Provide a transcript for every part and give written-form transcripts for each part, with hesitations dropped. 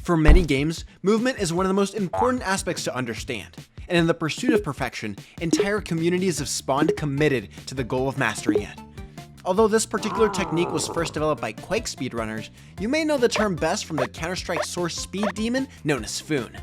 For many games, movement is one of the most important aspects to understand, and in the pursuit of perfection, entire communities have spawned committed to the goal of mastering it. Although this particular technique was first developed by Quake speedrunners, you may know the term best from the Counter-Strike source speed demon known as Foon.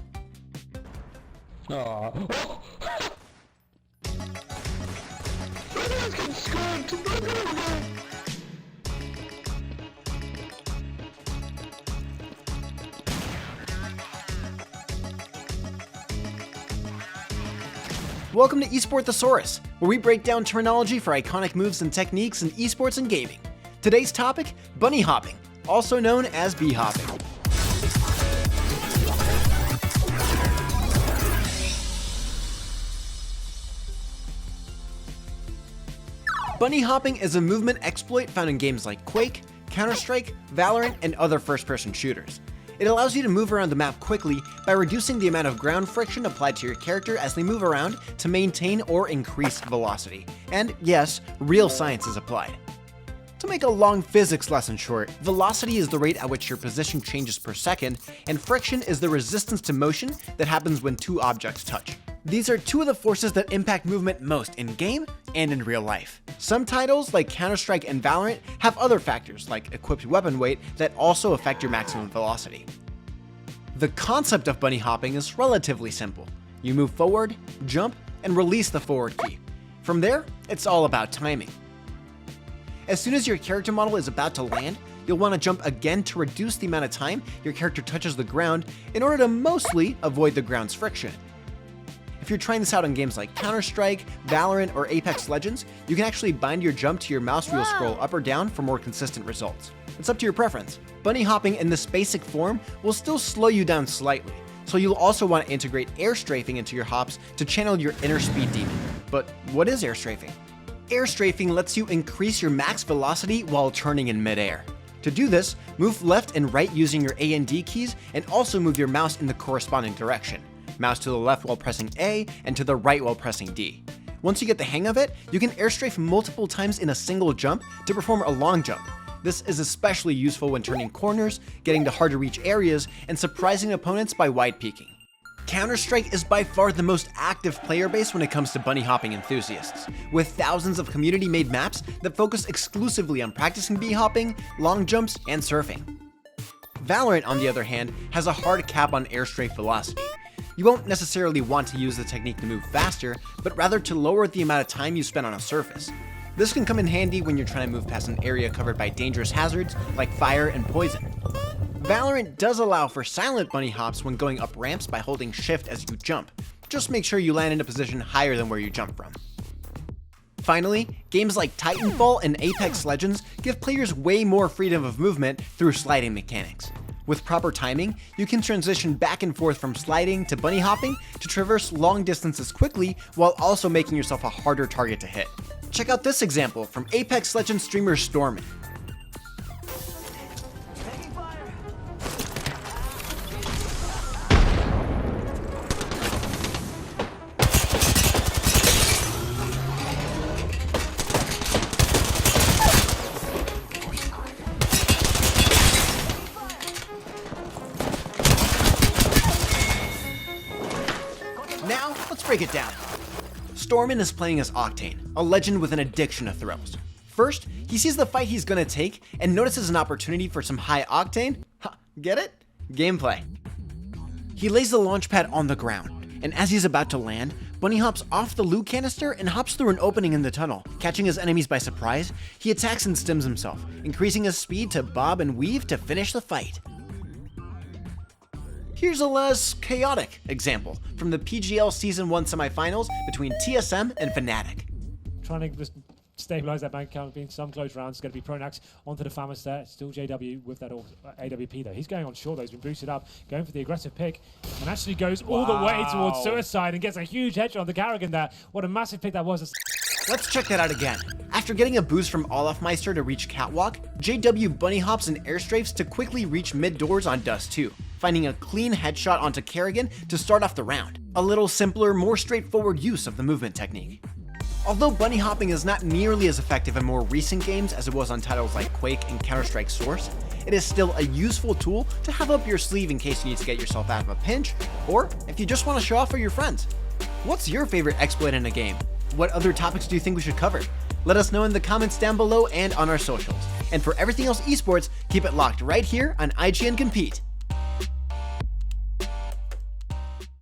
Welcome to Esport Thesaurus, where we break down terminology for iconic moves and techniques in esports and gaming. Today's topic, bunny hopping, also known as bee hopping. Bunny hopping is a movement exploit found in games like Quake, Counter-Strike, Valorant, and other first-person shooters. It allows you to move around the map quickly by reducing the amount of ground friction applied to your character as they move around to maintain or increase velocity. And yes, real science is applied. To make a long physics lesson short, velocity is the rate at which your position changes per second, and friction is the resistance to motion that happens when two objects touch. These are two of the forces that impact movement most in game and in real life. Some titles, like Counter-Strike and Valorant, have other factors, like equipped weapon weight, that also affect your maximum velocity. The concept of bunny hopping is relatively simple. You move forward, jump, and release the forward key. From there, it's all about timing. As soon as your character model is about to land, you'll want to jump again to reduce the amount of time your character touches the ground in order to mostly avoid the ground's friction. If you're trying this out on games like Counter-Strike, Valorant, or Apex Legends, you can actually bind your jump to your mouse wheel scroll up or down for more consistent results. It's up to your preference. Bunny hopping in this basic form will still slow you down slightly, so you'll also want to integrate air strafing into your hops to channel your inner speed demon. But what is air strafing? Air strafing lets you increase your max velocity while turning in midair. To do this, move left and right using your A and D keys, and also move your mouse in the corresponding direction. Mouse to the left while pressing A, and to the right while pressing D. Once you get the hang of it, you can air strafe multiple times in a single jump to perform a long jump. This is especially useful when turning corners, getting to hard to reach areas, and surprising opponents by wide peeking. Counter-Strike is by far the most active player base when it comes to bunny hopping enthusiasts, with thousands of community-made maps that focus exclusively on practicing bee hopping, long jumps, and surfing. Valorant, on the other hand, has a hard cap on air strafe velocity. You won't necessarily want to use the technique to move faster, but rather to lower the amount of time you spend on a surface. This can come in handy when you're trying to move past an area covered by dangerous hazards like fire and poison. Valorant does allow for silent bunny hops when going up ramps by holding shift as you jump. Just make sure you land in a position higher than where you jump from. Finally, games like Titanfall and Apex Legends give players way more freedom of movement through sliding mechanics. With proper timing, you can transition back and forth from sliding to bunny hopping to traverse long distances quickly while also making yourself a harder target to hit. Check out this example from Apex Legends streamer Stormin. Now, let's break it down. Stormin is playing as Octane, a legend with an addiction to throws. First, he sees the fight he's gonna take and notices an opportunity for some high octane. Get it? Gameplay. He lays the launch pad on the ground, and as he's about to land, bunny hops off the loot canister and hops through an opening in the tunnel. Catching his enemies by surprise, he attacks and stims himself, increasing his speed to bob and weave to finish the fight. Here's a less chaotic example from the PGL Season 1 semifinals between TSM and Fnatic. Trying to just stabilize that bank account, being some close rounds. It's going to be Pronax onto the Famas there. Still JW with that AWP though. He's going on short though. He's been boosted up, going for the aggressive pick, and actually goes all the way towards suicide and gets a huge headshot on the Karrigan there. What a massive pick that was. Let's check that out again. After getting a boost from Olafmeister to reach Catwalk, JW bunny hops and air strafes to quickly reach mid doors on Dust 2, finding a clean headshot onto Karrigan to start off the round. A little simpler, more straightforward use of the movement technique. Although bunny hopping is not nearly as effective in more recent games as it was on titles like Quake and Counter-Strike Source, it is still a useful tool to have up your sleeve in case you need to get yourself out of a pinch, or if you just want to show off for your friends. What's your favorite exploit in a game? What other topics do you think we should cover? Let us know in the comments down below and on our socials. And for everything else esports, keep it locked right here on IGN Compete.